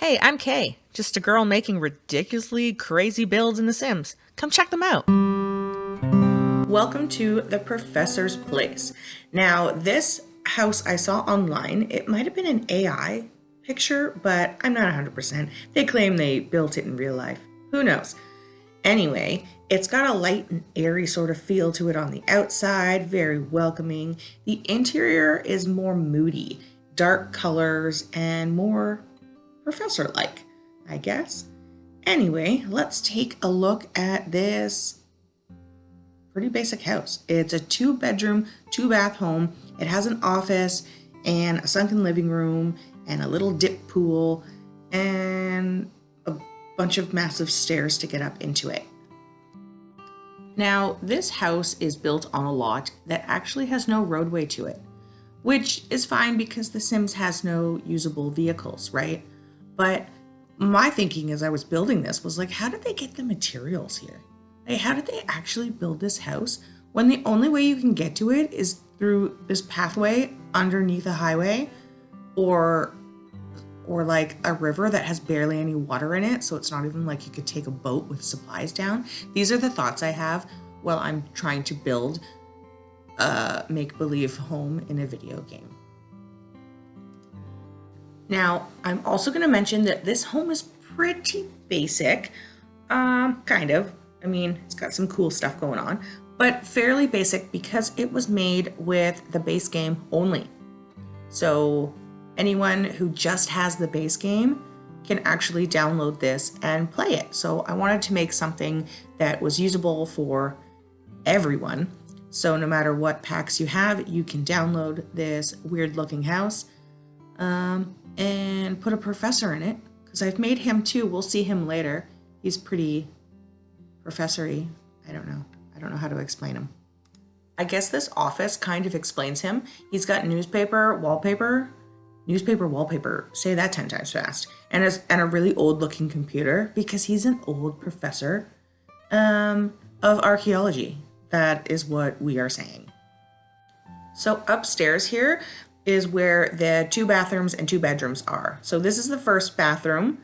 Hey, I'm Kay, just a girl making ridiculously crazy builds in The Sims. Come check them out. Welcome to the Professor's Place. Now, this house I saw online, it might have been an AI picture, but I'm not 100%. They claim they built it in real life. Who knows? Anyway, it's got a light and airy sort of feel to it on the outside, very welcoming. The interior is more moody, dark colors, and more professor-like, I guess. Anyway, let's take a look at this pretty basic house. It's a 2-bedroom, 2-bath home. It has an office and a sunken living room and a little dip pool and a bunch of massive stairs to get up into it. Now, this house is built on a lot that actually has no roadway to it, which is fine because The Sims has no usable vehicles, right? But my thinking as I was building this was like, how did they get the materials here? Like, how did they actually build this house when the only way you can get to it is through this pathway underneath a highway or like a river that has barely any water in it, so it's not even like you could take a boat with supplies down. These are the thoughts I have while I'm trying to build a make-believe home in a video game. Now, I'm also going to mention that this home is pretty basic, kind of. I mean, it's got some cool stuff going on, but fairly basic because it was made with the base game only. So anyone who just has the base game can actually download this and play it. So I wanted to make something that was usable for everyone. So no matter what packs you have, you can download this weird looking house and put a professor in it, because I've made him too. We'll see him later. He's pretty professor-y. I don't know how to explain him. I guess this office kind of explains him. He's got newspaper wallpaper, say that 10 times fast, and a really old looking computer because he's an old professor of archaeology. That is what we are saying. So upstairs here is where the 2 bathrooms and 2 bedrooms are. So this is the first bathroom.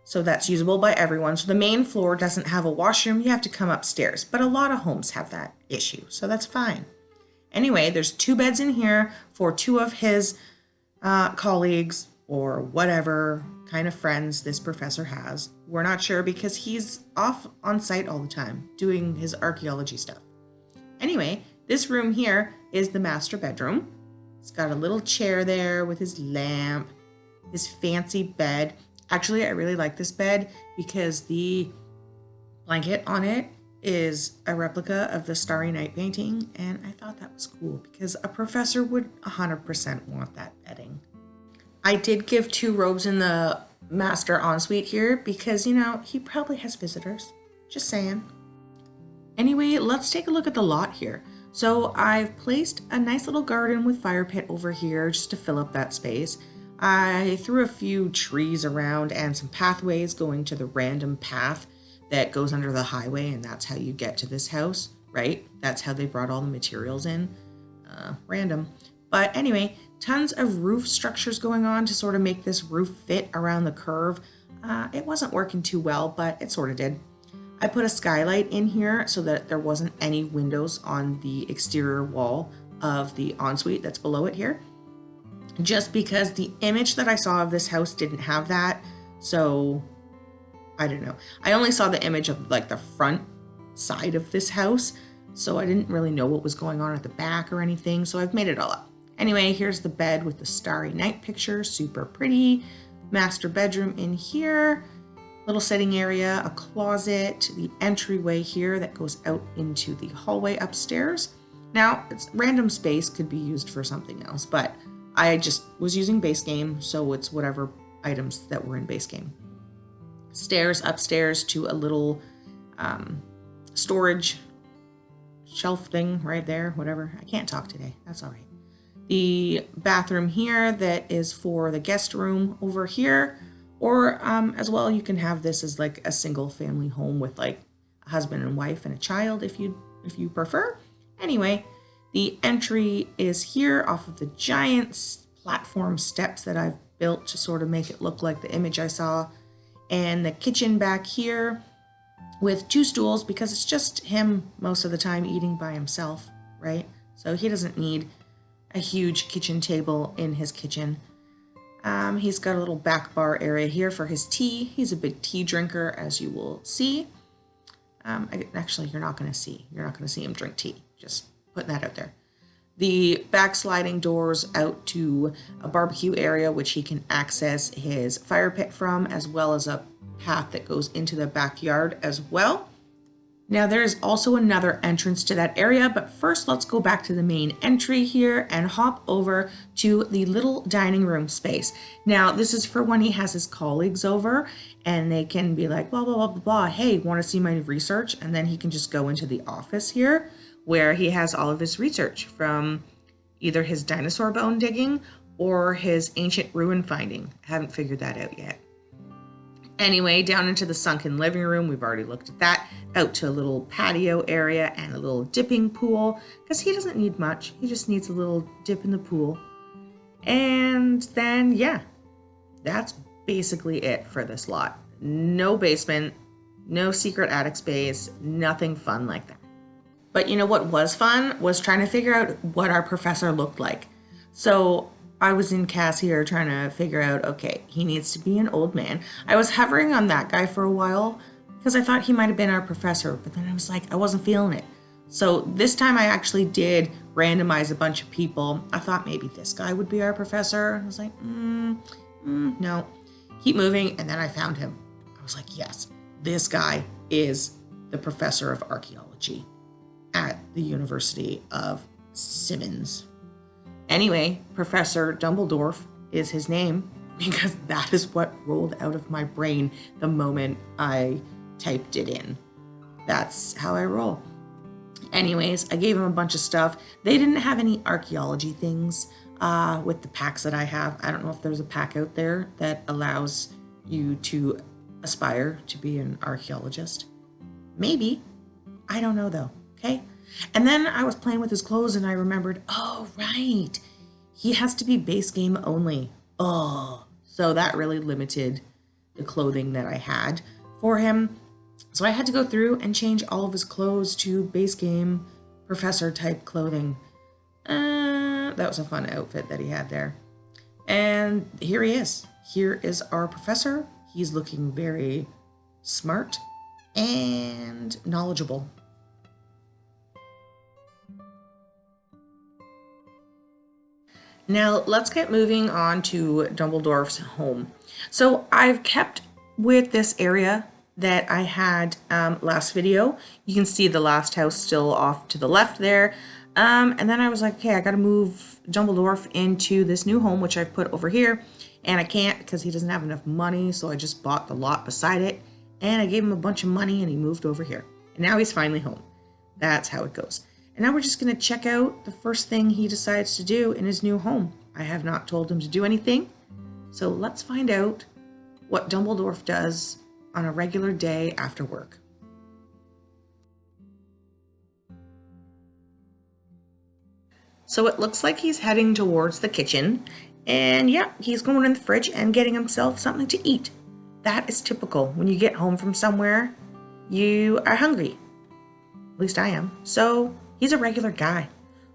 So that's usable by everyone. So the main floor doesn't have a washroom. You have to come upstairs. But a lot of homes have that issue. So that's fine. Anyway, there's 2 beds in here for 2 of his colleagues or whatever kind of friends this professor has. We're not sure because he's off on site all the time doing his archaeology stuff. Anyway, this room here is the master bedroom. It's got a little chair there with his lamp, his fancy bed. Actually, I really like this bed because the blanket on it is a replica of the Starry Night painting, and I thought that was cool because a professor would 100% want that bedding. I did give 2 robes in the master ensuite here because, he probably has visitors. Just saying. Anyway, let's take a look at the lot here. So I've placed a nice little garden with fire pit over here just to fill up that space. I threw a few trees around and some pathways going to the random path that goes under the highway, and that's how you get to this house, right? That's how they brought all the materials in. Random. But anyway, tons of roof structures going on to sort of make this roof fit around the curve. It wasn't working too well, but it sort of did. I put a skylight in here so that there wasn't any windows on the exterior wall of the ensuite that's below it here, just because the image that I saw of this house didn't have that. So I don't know. I only saw the image of like the front side of this house, so I didn't really know what was going on at the back or anything. So I've made it all up. Anyway, here's the bed with the Starry Night picture, super pretty. Master bedroom in here. Little sitting area, a closet, the entryway here that goes out into the hallway upstairs. Now, it's random space, could be used for something else, but I just was using base game, so it's whatever items that were in base game. Stairs upstairs to a little storage shelf thing right there, whatever. I can't talk today, that's all right. The bathroom here that is for the guest room over here. Or as well, you can have this as like a single family home with like a husband and wife and a child if you prefer. Anyway, the entry is here off of the giant platform steps that I've built to sort of make it look like the image I saw. And the kitchen back here with 2 stools because it's just him most of the time eating by himself, right? So he doesn't need a huge kitchen table in his kitchen. He's got a little back bar area here for his tea. He's a big tea drinker, as you will see. Actually, you're not going to see him drink tea. Just putting that out there. The backsliding doors out to a barbecue area, which he can access his fire pit from, as well as a path that goes into the backyard as well. Now there is also another entrance to that area, but first let's go back to the main entry here and hop over to the little dining room space. Now this is for when he has his colleagues over and they can be like, blah, blah, blah, blah, blah. Hey, want to see my research? And then he can just go into the office here where he has all of his research from either his dinosaur bone digging or his ancient ruin finding. I haven't figured that out yet. Anyway, down into the sunken living room, we've already looked at that, out to a little patio area and a little dipping pool, because he doesn't need much. He just needs a little dip in the pool. And then, yeah, that's basically it for this lot. No basement, no secret attic space, nothing fun like that. But you know what was fun was trying to figure out what our professor looked like. So I was in Cass here trying to figure out, okay, he needs to be an old man. I was hovering on that guy for a while because I thought he might have been our professor, but then I was like, I wasn't feeling it. So this time I actually did randomize a bunch of people. I thought maybe this guy would be our professor. I was like, no. Keep moving, and then I found him. I was like, yes, this guy is the professor of archaeology at the University of SIMS. Anyway, Professor Dumbledore is his name because that is what rolled out of my brain the moment I typed it in. That's how I roll. Anyways, I gave him a bunch of stuff. They didn't have any archaeology things with the packs that I have. I don't know if there's a pack out there that allows you to aspire to be an archaeologist. Maybe. I don't know though, okay? And then I was playing with his clothes and I remembered, oh, right, he has to be base game only. Oh, so that really limited the clothing that I had for him. So I had to go through and change all of his clothes to base game professor type clothing. That was a fun outfit that he had there. And here he is. Here is our professor. He's looking very smart and knowledgeable. Now let's get moving on to Dumbledore's home. So I've kept with this area that I had last video. You can see the last house still off to the left there. And then I was like, okay, I gotta move Dumbledore into this new home, which I've put over here. And I can't because he doesn't have enough money. So I just bought the lot beside it and I gave him a bunch of money and he moved over here. And now he's finally home. That's how it goes. And now we're just going to check out the first thing he decides to do in his new home. I have not told him to do anything. So let's find out what Dumbledore does on a regular day after work. So it looks like he's heading towards the kitchen. And yeah, he's going in the fridge and getting himself something to eat. That is typical. When you get home from somewhere, you are hungry. At least I am. So he's a regular guy.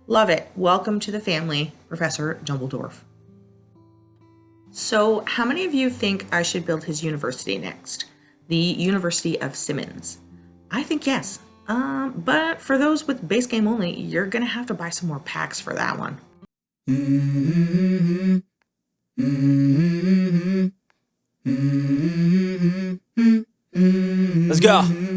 Love it. Welcome to the family, Professor Dumbledore. So how many of you think I should build his university next? The University of SIMS. I think yes. But for those with base game only, you're going to have to buy some more packs for that one. Let's go.